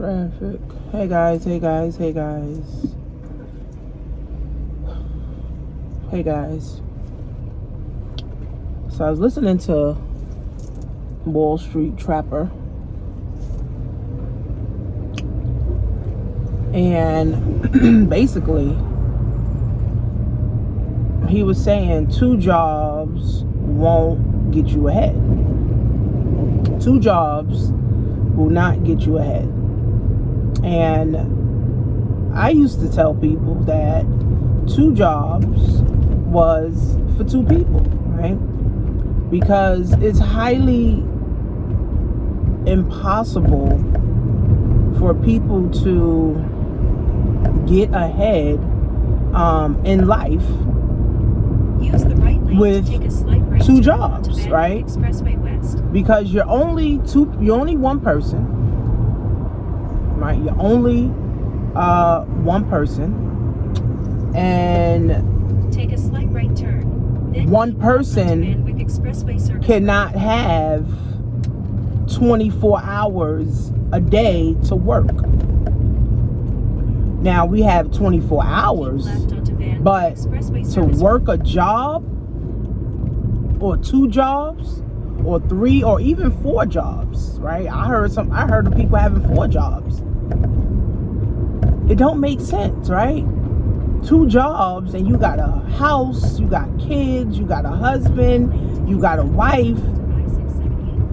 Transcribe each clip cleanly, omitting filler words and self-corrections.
Traffic. Hey guys, hey guys, hey guys. Hey guys. So I was listening to Wall Street Trapper. And basically, he was saying 2 jobs won't get you ahead. 2 jobs will not get you ahead. And I used to tell people that 2 jobs was for 2 people, right? Because it's highly impossible for people to get ahead in life with 2 jobs, right? Because you're only one person, right? You're only one person, and take a slight right turn. Then one person cannot have 24 hours a day to work. Now we have 24 hours, but to work a job or 2 jobs or 3 or even 4 jobs, right? I heard of people having 4 jobs. It don't make sense, right? 2 jobs, and you got a house, you got kids, you got a husband, you got a wife.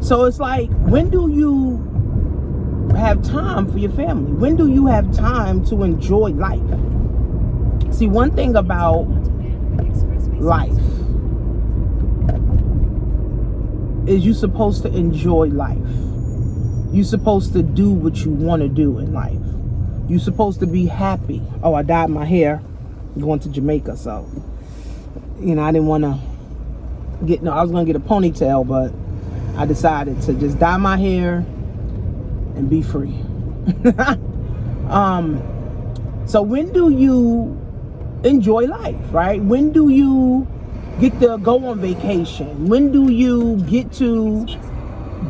So it's like, when do you have time for your family? When do you have time to enjoy life? See, one thing about life is you're supposed to enjoy life. You're supposed to do what you want to do in life. You're supposed to be happy. Oh, I dyed my hair going to Jamaica, so I didn't want to I was going to get a ponytail, but I decided to just dye my hair and be free. So when do you enjoy life, right? When do you get to go on vacation? When do you get to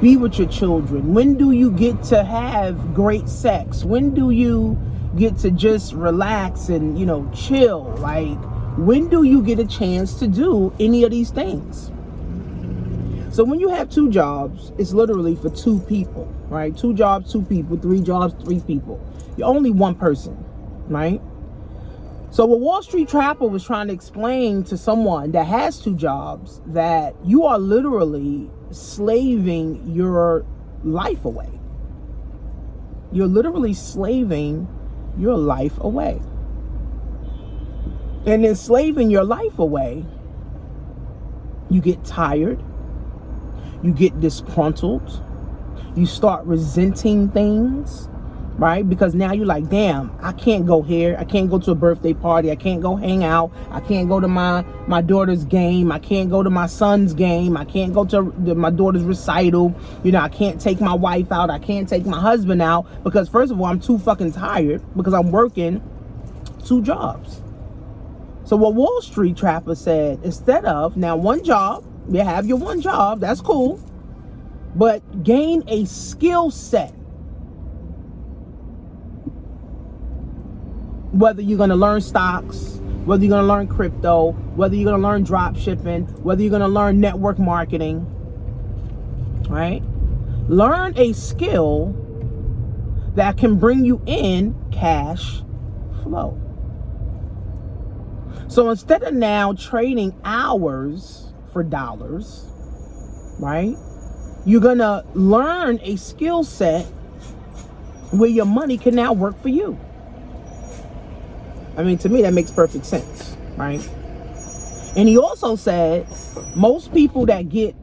be with your children? When do you get to have great sex? When do you get to just relax and, chill? Like, when do you get a chance to do any of these things? So when you have 2 jobs, it's literally for 2 people, right? 2 jobs, 2 people, 3 jobs, 3 people. You're only one person, right? So what Wall Street Trapper was trying to explain to someone that has 2 jobs, that you are literally slaving your life away. You're literally slaving your life away. And in slaving your life away, you get tired. You get disgruntled. You start resenting things, right? Because now you're like, damn, I can't go here. I can't go to a birthday party. I can't go hang out. I can't go to my daughter's game. I can't go to my son's game. I can't go to my daughter's recital. I can't take my wife out. I can't take my husband out because, first of all, I'm too fucking tired because I'm working 2 jobs. So what Wall Street Trapper said, instead of, now 1 job, you have your 1 job, that's cool, but gain a skill set. Whether you're going to learn stocks, whether you're going to learn crypto, whether you're going to learn drop shipping, whether you're going to learn network marketing, right? Learn a skill that can bring you in cash flow. So instead of now trading hours for dollars, right? You're going to learn a skill set where your money can now work for you. I mean, to me, that makes perfect sense, right? And he also said, most people that get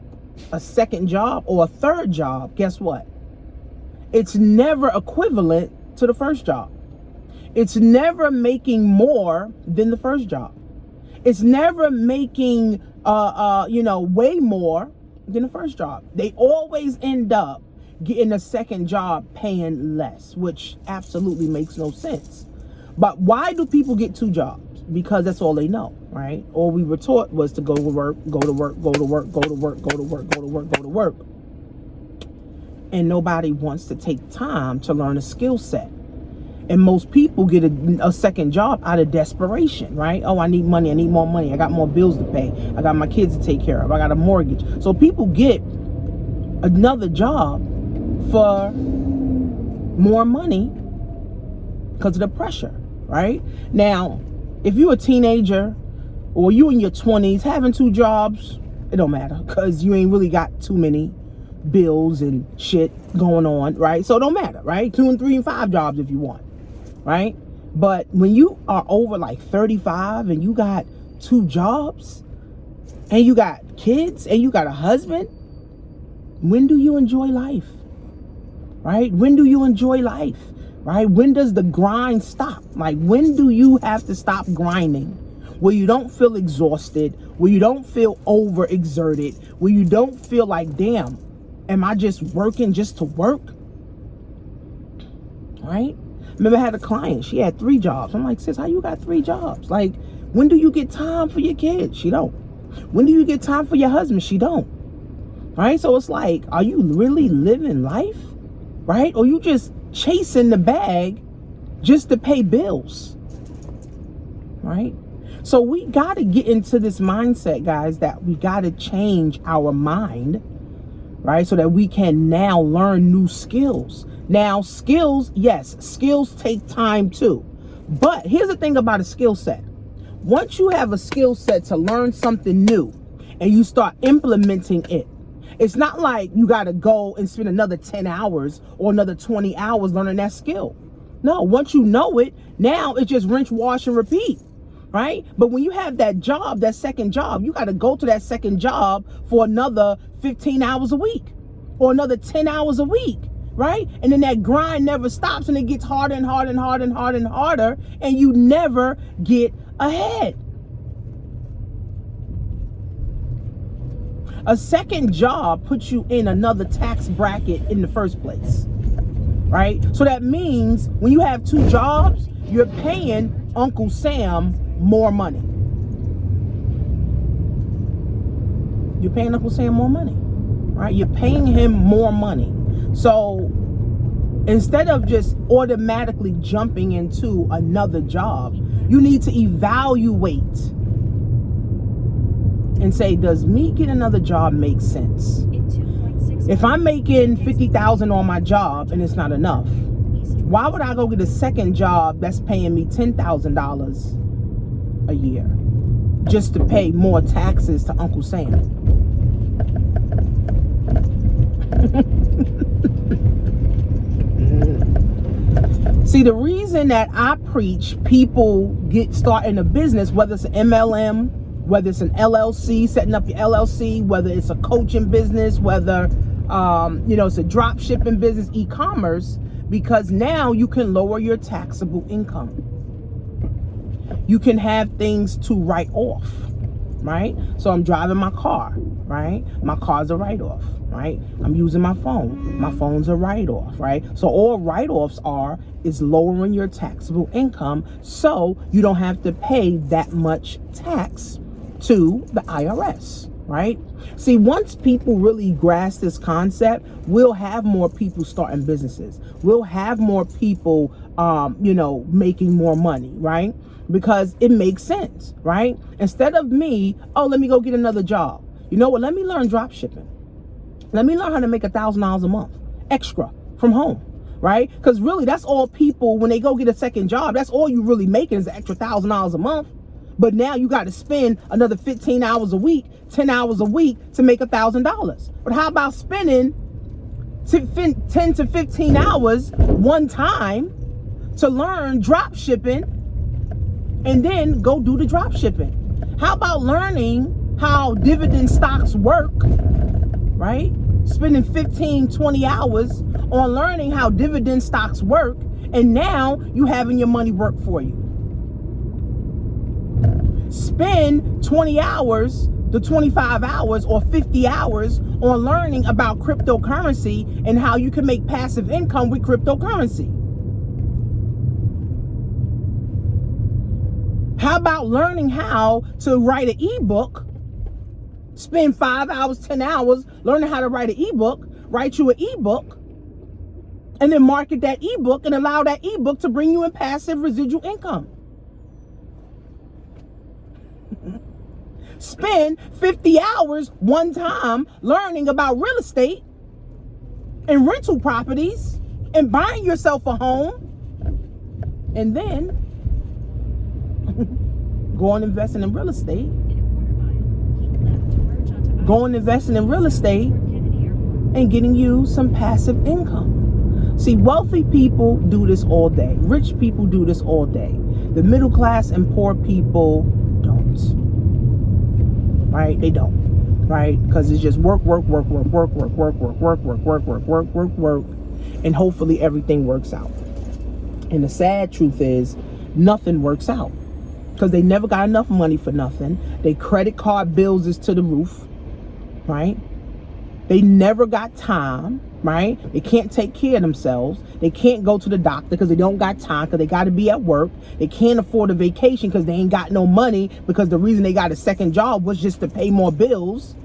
a 2nd job or a 3rd job, guess what? It's never equivalent to the 1st job. It's never making more than the 1st job. It's never making, way more than the 1st job. They always end up getting a 2nd job paying less, which absolutely makes no sense. But why do people get 2 jobs? Because that's all they know, right? All we were taught was to go to work, go to work, go to work, go to work, go to work, go to work, go to work, go to work. and nobody wants to take time to learn a skill set. And most people get a second job out of desperation, right? Oh, I need money. I need more money. I got more bills to pay. I got my kids to take care of. I got a mortgage. So people get another job for more money because of the pressure, right? Now, if you're a teenager or you in your 20s having 2 jobs, it don't matter because you ain't really got too many bills and shit going on, right? So it don't matter, right? 2 and 3 and 5 jobs if you want, right? But when you are over like 35 and you got 2 jobs and you got kids and you got a husband, when do you enjoy life, right? When do you enjoy life, right? When does the grind stop? Like, when do you have to stop grinding? Where you don't feel exhausted, where you don't feel overexerted, where you don't feel like, damn, am I just working just to work? Right? Remember, I had a client, she had 3 jobs. I'm like, sis, how you got 3 jobs? Like, when do you get time for your kids? She don't. When do you get time for your husband? She don't. Right? So it's like, are you really living life? Right? Or you just chasing the bag just to pay bills? Right? So we got to get into this mindset, guys, that we got to change our mind, right? So that we can now learn new skills. Now, skills, yes, skills take time too. But here's the thing about a skill set. Once you have a skill set to learn something new and you start implementing it, it's not like you got to go and spend another 10 hours or another 20 hours learning that skill. No, once you know it, now it's just rinse, wash, and repeat. Right? But when you have that job, that second job, you got to go to that second job for another 15 hours a week or another 10 hours a week, right? And then that grind never stops and it gets harder and harder and harder and harder and harder, and you never get ahead. A second job puts you in another tax bracket in the first place, right? So that means when you have 2 jobs, you're paying Uncle Sam more money. You're paying Uncle Sam more money, right? You're paying him more money. So instead of just automatically jumping into another job, you need to evaluate and say, does me getting another job make sense? If I'm making $50,000 on my job and it's not enough, why would I go get a second job that's paying me $10,000 a year just to pay more taxes to Uncle Sam? See, the reason that I preach people get starting a business, whether it's an MLM, whether it's an LLC, setting up your LLC, whether it's a coaching business, whether it's a drop shipping business, e-commerce, because now you can lower your taxable income. You can have things to write off, right? So I'm driving my car, right? My car's a write-off, right? I'm using my phone. My phone's a write-off, right? So all write-offs is lowering your taxable income so you don't have to pay that much tax to the IRS, right? See, once people really grasp this concept, we'll have more people starting businesses. We'll have more people, making more money, right? Because it makes sense, right? Instead of me, let me go get another job. You know what? Let me learn drop shipping. Let me learn how to make $1,000 a month extra from home, right? Because really, that's all people, when they go get a second job, that's all you really making is an extra $1,000 a month. But now you got to spend another 15 hours a week, 10 hours a week to make $1,000. But how about spending 10 to 15 hours one time to learn drop shipping and then go do the drop shipping? How about learning how dividend stocks work, right? Spending 15, 20 hours on learning how dividend stocks work, and now you having your money work for you. Spend 20 hours to 25 hours or 50 hours on learning about cryptocurrency and how you can make passive income with cryptocurrency. How about learning how to write an ebook? Spend 5 hours, 10 hours learning how to write an ebook, write you an ebook, and then market that ebook and allow that ebook to bring you in passive residual income. Spend 50 hours one time learning about real estate and rental properties and buying yourself a home, and then go on investing in real estate. Go on investing in real estate and getting you some passive income. See, wealthy people do this all day. Rich people do this all day. The middle class and poor people don't. Right? They don't. Right? Because it's just work, and hopefully everything works out. And the sad truth is, nothing works out. Because they never got enough money for nothing. Their credit card bills is to the roof. Right? They never got time. Right? They can't take care of themselves. They can't go to the doctor because they don't got time, because they got to be at work. They can't afford a vacation because they ain't got no money, because the reason they got a second job was just to pay more bills.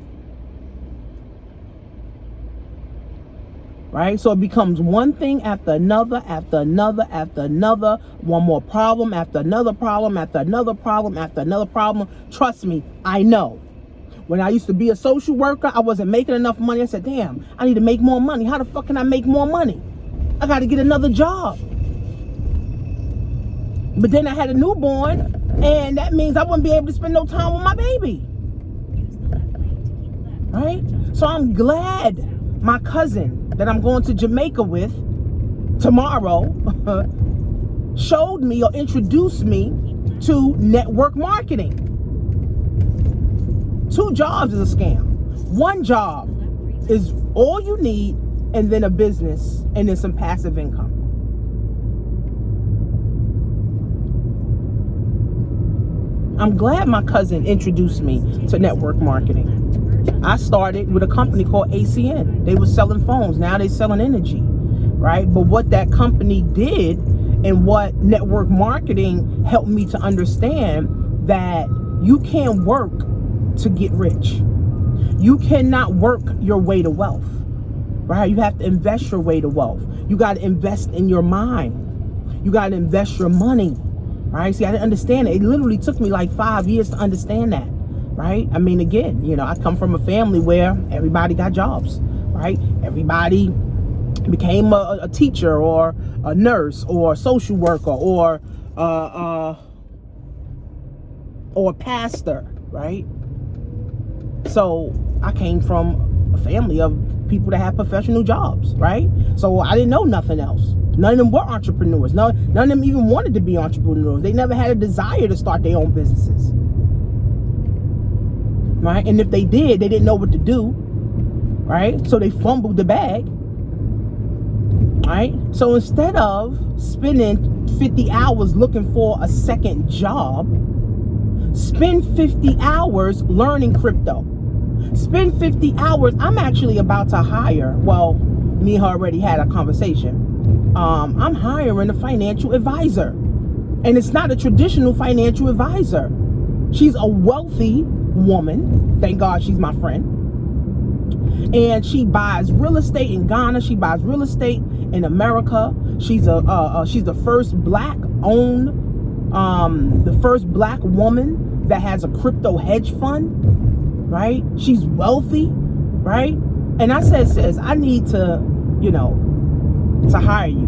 Right? So it becomes one thing after another, after another, after another. One more problem after another problem, after another problem, after another problem. Trust me, I know. When I used to be a social worker, I wasn't making enough money. I said, damn, I need to make more money. How the fuck can I make more money? I got to get another job. But then I had a newborn, and that means I wouldn't be able to spend no time with my baby. Right? So I'm glad my cousin that I'm going to Jamaica with tomorrow showed me or introduced me to network marketing. 2 jobs is a scam. 1 job is all you need, and then a business, and then some passive income. I'm glad my cousin introduced me to network marketing. I started with a company called ACN. They were selling phones. Now they're selling energy, right? But what that company did, and what network marketing helped me to understand, that you can't work to get rich. You cannot work your way to wealth, right? You have to invest your way to wealth. You got to invest in your mind. You got to invest your money, right? See, I didn't understand it. It literally took me like 5 years to understand that, right? I mean, again, you know, I come from a family where everybody got jobs, right? Everybody became a teacher or a nurse or a social worker or a pastor, right? So I came from a family of people that have professional jobs, right? So I didn't know nothing else. None of them were entrepreneurs. None of them even wanted to be entrepreneurs. They never had a desire to start their own businesses, right? And if they did, they didn't know what to do, right? So they fumbled the bag, right? So instead of spending 50 hours looking for a second job, spend 50 hours learning crypto. Spend 50 hours. I'm actually about to hire, well, me and her already had a conversation. I'm hiring a financial advisor. And it's not a traditional financial advisor. She's a wealthy woman. Thank God she's my friend. And she buys real estate in Ghana. She buys real estate in America. She's the first black woman that has a crypto hedge fund, right? She's wealthy, right? And I said, sis, I need to, to hire you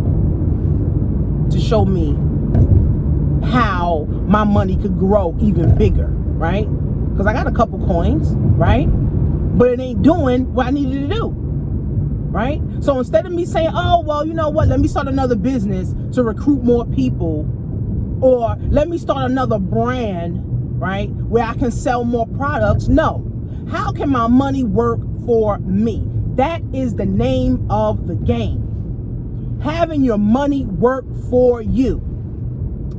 to show me how my money could grow even bigger, right? Because I got a couple coins, right? But it ain't doing what I needed to do, right? So instead of me saying, oh, well, you know what? Let me start another business to recruit more people, or let me start another brand, right, where I can sell more products. No. How can my money work for me? That is the name of the game. Having your money work for you.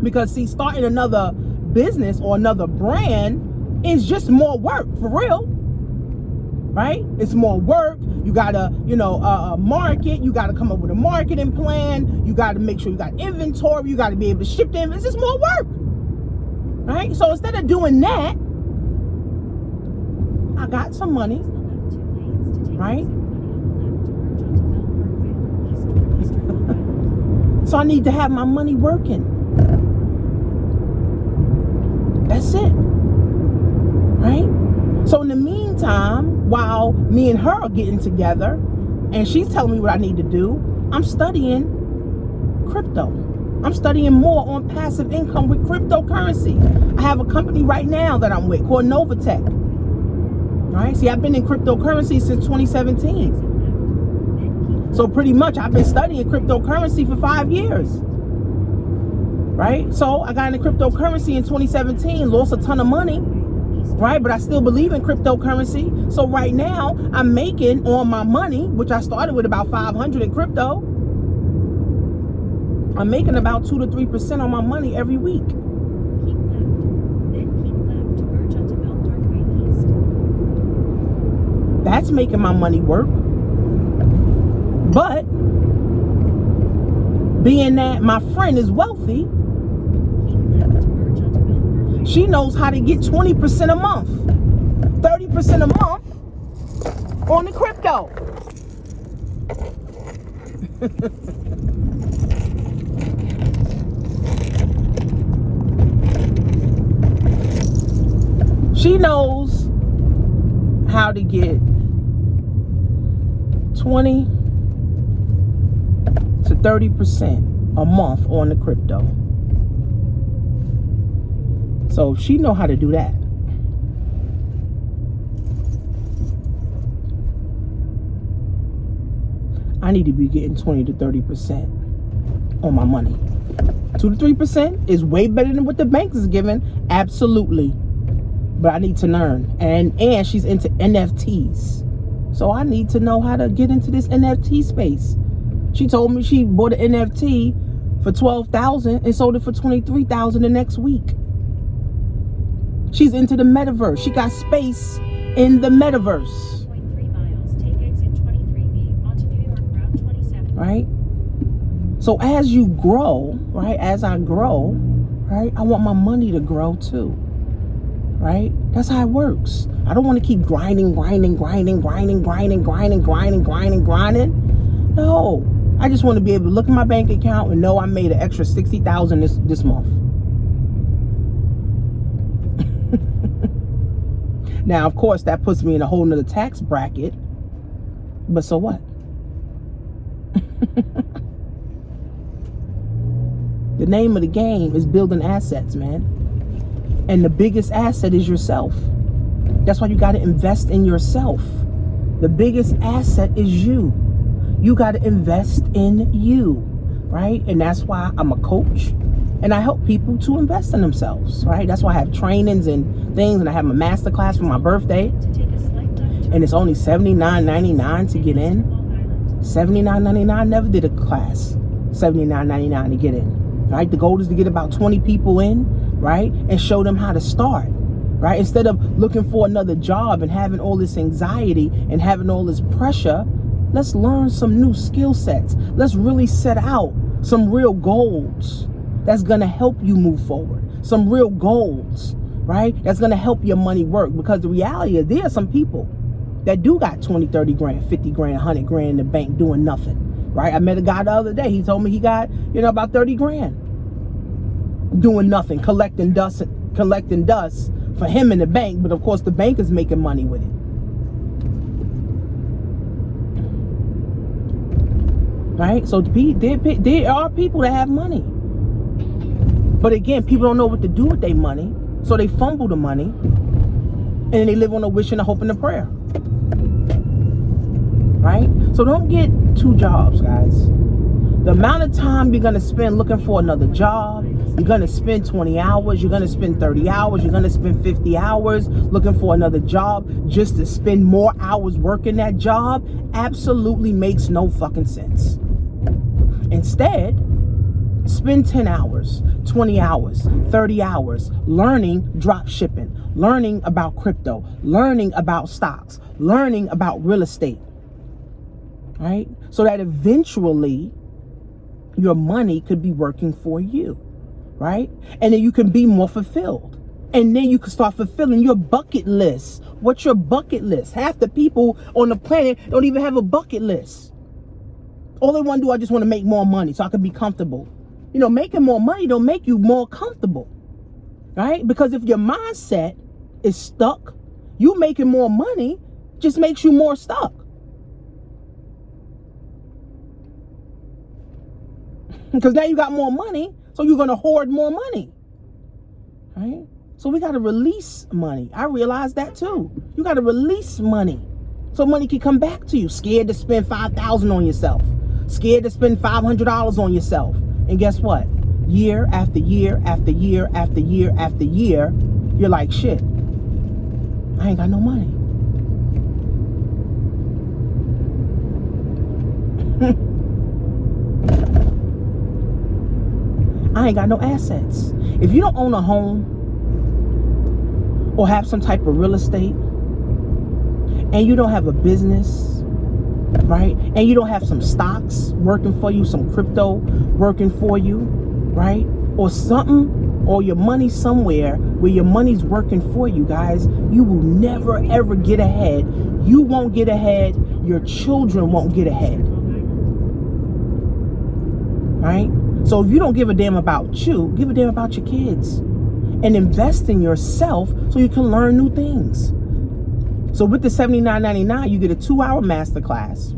Because, see, starting another business or another brand is just more work, for real. Right? It's more work. You gotta, market. You gotta come up with a marketing plan. You gotta make sure you got inventory. You gotta be able to ship them. It's just more work. Right? So instead of doing that, I got some money. Right? So I need to have my money working. That's it. Right? So in the meantime, while me and her are getting together and she's telling me what I need to do, I'm studying crypto. I'm studying more on passive income with cryptocurrency. I have a company right now that I'm with called Novatech. Right? See, I've been in cryptocurrency since 2017. So pretty much I've been studying cryptocurrency for 5 years. Right? So I got into cryptocurrency in 2017, lost a ton of money. Right? But I still believe in cryptocurrency. So right now I'm making on my money, which I started with about 500 in crypto. I'm making about 2 to 3% on my money every week. Keep left. Then keep left to merge onto Belt Parkway East. That's making my money work. But being that my friend is wealthy, she knows how to get 20% a month, 30% a month on the crypto. She knows how to get 20 to 30% a month on the crypto. So if she know how to do that, I need to be getting 20 to 30% on my money. 2 to 3% is way better than what the bank is giving. Absolutely. But I need to learn. And she's into NFTs. So I need to know how to get into this NFT space. She told me she bought an NFT for $12,000 and sold it for $23,000 the next week. She's into the metaverse. She got space in the metaverse. 0.3 miles. Take exit 23B onto New York Route 27. Right? So as you grow, right? As I grow, right? I want my money to grow too. Right? That's how it works. I don't want to keep grinding. No. I just want to be able to look at my bank account and know I made an extra $60,000 this month. Now, of course, that puts me in a whole nother tax bracket. But so what? The name of the game is building assets, man. And the biggest asset is yourself. That's why you got to invest in yourself. The biggest asset is you. You got to invest in you, right? And that's why I'm a coach. And I help people to invest in themselves, right? That's why I have trainings and things. And I have my masterclass for my birthday. And it's only $79.99 to get in. $79.99, never did a class. $79.99 to get in, right? The goal is to get about 20 people in, right? And show them how to start, right? Instead of looking for another job and having all this anxiety and having all this pressure, let's learn some new skill sets. Let's really set out some real goals that's going to help you move forward. Some real goals, right? That's going to help your money work. Because the reality is there are some people that do got 20, 30 grand, 50 grand, 100 grand in the bank doing nothing, right? I met a guy the other day. He told me he got, about 30 grand doing nothing, collecting dust for him in the bank. But of course the bank is making money with it. Right? So there are people that have money. But again, people don't know what to do with their money. So they fumble the money. And then they live on a wish and a hope and a prayer. Right? So don't get 2 jobs, guys. The amount of time you're going to spend looking for another job, you're going to spend 20 hours, you're going to spend 30 hours, you're going to spend 50 hours looking for another job just to spend more hours working that job, absolutely makes no fucking sense. Instead, spend 10 hours, 20 hours, 30 hours learning drop shipping, learning about crypto, learning about stocks, learning about real estate, right? So that eventually your money could be working for you, right? And then you can be more fulfilled. And then you can start fulfilling your bucket list. What's your bucket list? Half the people on the planet don't even have a bucket list. All they want to do, I just want to make more money so I can be comfortable. You know, making more money don't make you more comfortable, right? Because if your mindset is stuck, you making more money just makes you more stuck. Because now you got more money, so you're going to hoard more money, right? So we got to release money. I realized that too. You got to release money so money can come back to you. Scared to spend $5,000 on yourself. Scared to spend $500 on yourself. And guess what? Year after year after year after year after year, you're like, shit, I ain't got no money. I ain't got no assets. If you don't own a home or have some type of real estate, and you don't have a business, right? And you don't have some stocks working for you, some crypto working for you, right? Or something, or your money somewhere where your money's working for you, guys, you will never ever get ahead. You won't get ahead. Your children won't get ahead, right? So if you don't give a damn about you, give a damn about your kids and invest in yourself so you can learn new things. So with the $79.99, you get a 2-hour masterclass,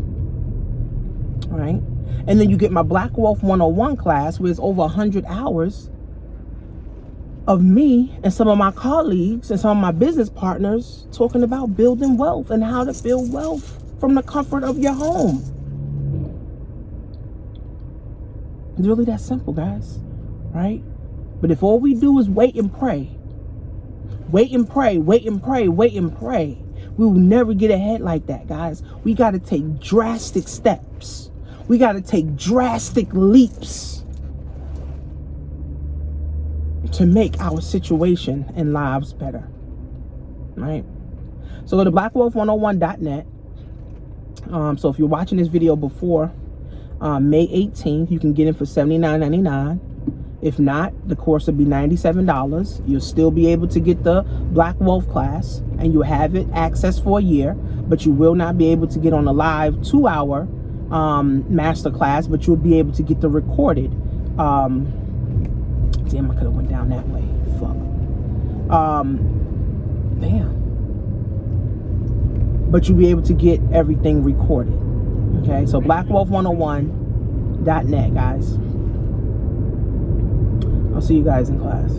right? And then you get my Black Wealth 101 class, where it's over 100 hours of me and some of my colleagues and some of my business partners talking about building wealth and how to build wealth from the comfort of your home. It's really that simple, guys, right? But if all we do is wait and pray, wait and pray, wait and pray, wait and pray, we will never get ahead like that, guys. We got to take drastic steps. We got to take drastic leaps to make our situation and lives better, right? So go to blackwealth101.net. So if you're watching this video before May 18th, you can get in for $79.99. If not, the course will be $97. You'll still be able to get the Black Wealth class, and you'll have it access for a year, but you will not be able to get on a live 2-hour master class, but you'll be able to get the recorded. Damn, I could have went down that way. Fuck. Damn. But you'll be able to get everything recorded. Okay, so blackwealth101.net, guys. I'll see you guys in class.